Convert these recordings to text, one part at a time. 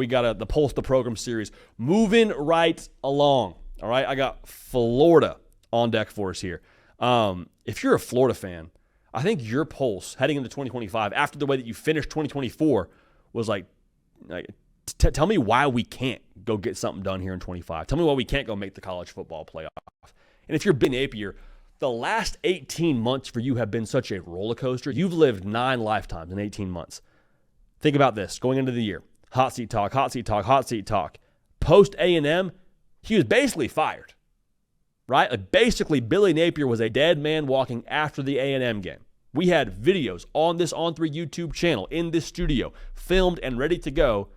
we got the Pulse the Program series moving right along. All right, I got Florida on deck for us here. If you're a Florida fan, I think your pulse heading into 2025, after the way that you finished 2024, was like tell me why we can't go get something done here in 25. Tell me why we can't go make the college football playoff. And if you're Billy Napier, the last 18 months for you have been such a roller coaster. You've lived 9 lifetimes in 18 months. Think about this going into the year. Hot seat talk, hot seat talk, hot seat talk. Post A&M, he was basically fired, right? Like basically, Billy Napier was a dead man walking after the A&M game. We had videos on this On3 YouTube channel in this studio, filmed and ready to go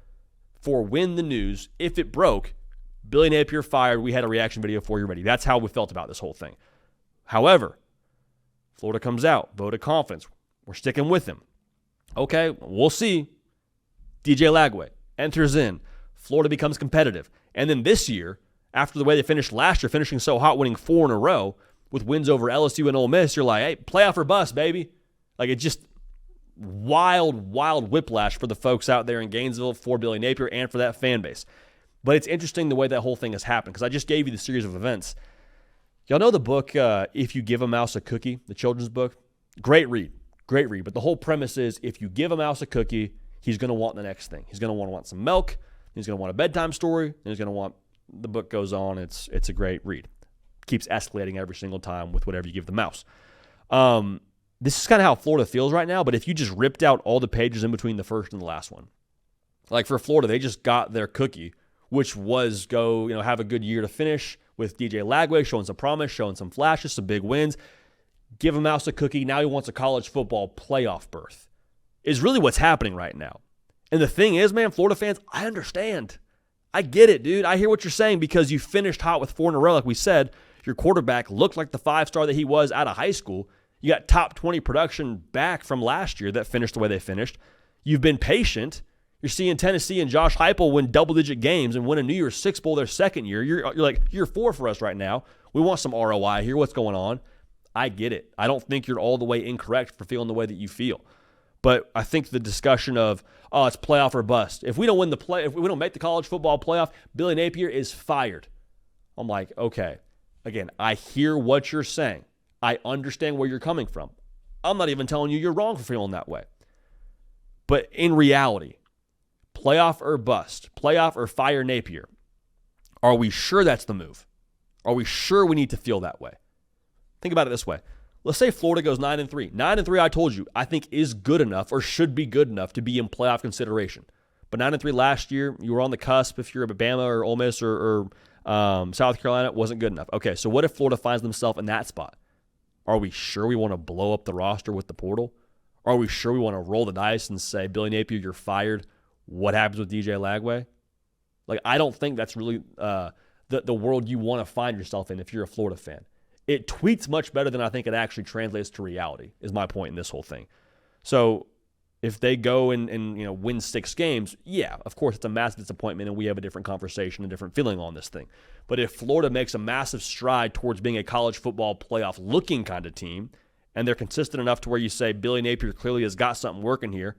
for when the news, if it broke, Billy Napier fired. We had a reaction video for you ready. That's how we felt about this whole thing. However, Florida comes out, vote of confidence. We're sticking with him. Okay, we'll see. DJ Lagway enters in. Florida becomes competitive. And then this year, after the way they finished last year, finishing so hot, winning 4 in a row with wins over LSU and Ole Miss, you're like, hey, playoff or bust, baby. Like, it's just wild, wild whiplash for the folks out there in Gainesville, for Billy Napier, and for that fan base. But it's interesting the way that whole thing has happened, because I just gave you the series of events. Y'all know the book, If You Give a Mouse a Cookie, the children's book? Great read. Great read. But the whole premise is, if you give a mouse a cookie, he's going to want the next thing. He's going to want some milk. He's going to want a bedtime story. And he's going to want, the book goes on. It's a great read. Keeps escalating every single time with whatever you give the mouse. This is kind of how Florida feels right now, but if you just ripped out all the pages in between the first and the last one, like for Florida, they just got their cookie, which was go, have a good year to finish with DJ Lagway showing some promise, showing some flashes, some big wins. Give a mouse a cookie. Now he wants a college football playoff berth is really what's happening right now. And the thing is, man, Florida fans, I understand. I get it, dude. I hear what you're saying, because you finished hot with 4 in a row. Like we said, your quarterback looked like the 5-star that he was out of high school. You got top 20 production back from last year that finished the way they finished. You've been patient. You're seeing Tennessee and Josh Heupel win double-digit games and win a New Year's Six Bowl their second year. You're like, year 4 for us right now. We want some ROI here. What's going on? I get it. I don't think you're all the way incorrect for feeling the way that you feel. But I think the discussion of, it's playoff or bust. If we don't win if we don't make the college football playoff, Billy Napier is fired. I'm like, okay. Again, I hear what you're saying. I understand where you're coming from. I'm not even telling you you're wrong for feeling that way. But in reality, playoff or bust, playoff or fire Napier, are we sure that's the move? Are we sure we need to feel that way? Think about it this way. Let's say Florida goes 9-3. 9-3, I told you, I think is good enough, or should be good enough to be in playoff consideration. But 9-3 last year, you were on the cusp. If you're a Bama or Ole Miss or South Carolina, it wasn't good enough. Okay, so what if Florida finds themselves in that spot? Are we sure we want to blow up the roster with the portal? Are we sure we want to roll the dice and say, Billy Napier, you're fired? What happens with DJ Lagway? Like, I don't think that's really the world you want to find yourself in if you're a Florida fan. It tweets much better than I think it actually translates to reality, is my point in this whole thing. So if they go and win 6 games, yeah, of course it's a massive disappointment and we have a different conversation, a different feeling on this thing. But if Florida makes a massive stride towards being a college football playoff looking kind of team, and they're consistent enough to where you say, Billy Napier clearly has got something working here,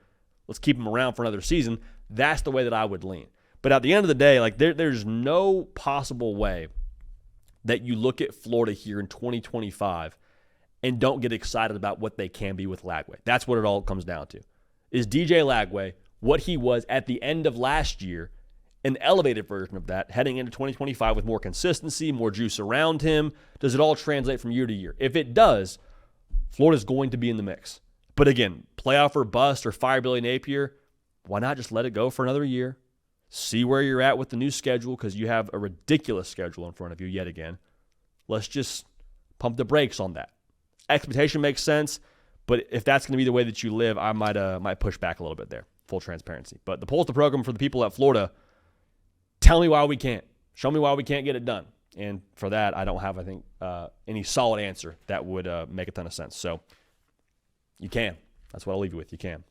let's keep him around for another season, that's the way that I would lean. But at the end of the day, like there's no possible way that you look at Florida here in 2025 and don't get excited about what they can be with Lagway. That's what it all comes down to. Is DJ Lagway what he was at the end of last year, an elevated version of that, heading into 2025 with more consistency, more juice around him? Does it all translate from year to year? If it does, Florida's going to be in the mix. But again, playoff or bust or fire Billy Napier, why not just let it go for another year? See where you're at with the new schedule, because you have a ridiculous schedule in front of you yet again. Let's just pump the brakes on that. Expectation makes sense, but if that's going to be the way that you live, I might push back a little bit there. Full transparency. But the Pulse the Program for the people at Florida, tell me why we can't. Show me why we can't get it done. And for that, I don't have, I think, any solid answer that would make a ton of sense. So you can. That's what I'll leave you with. You can.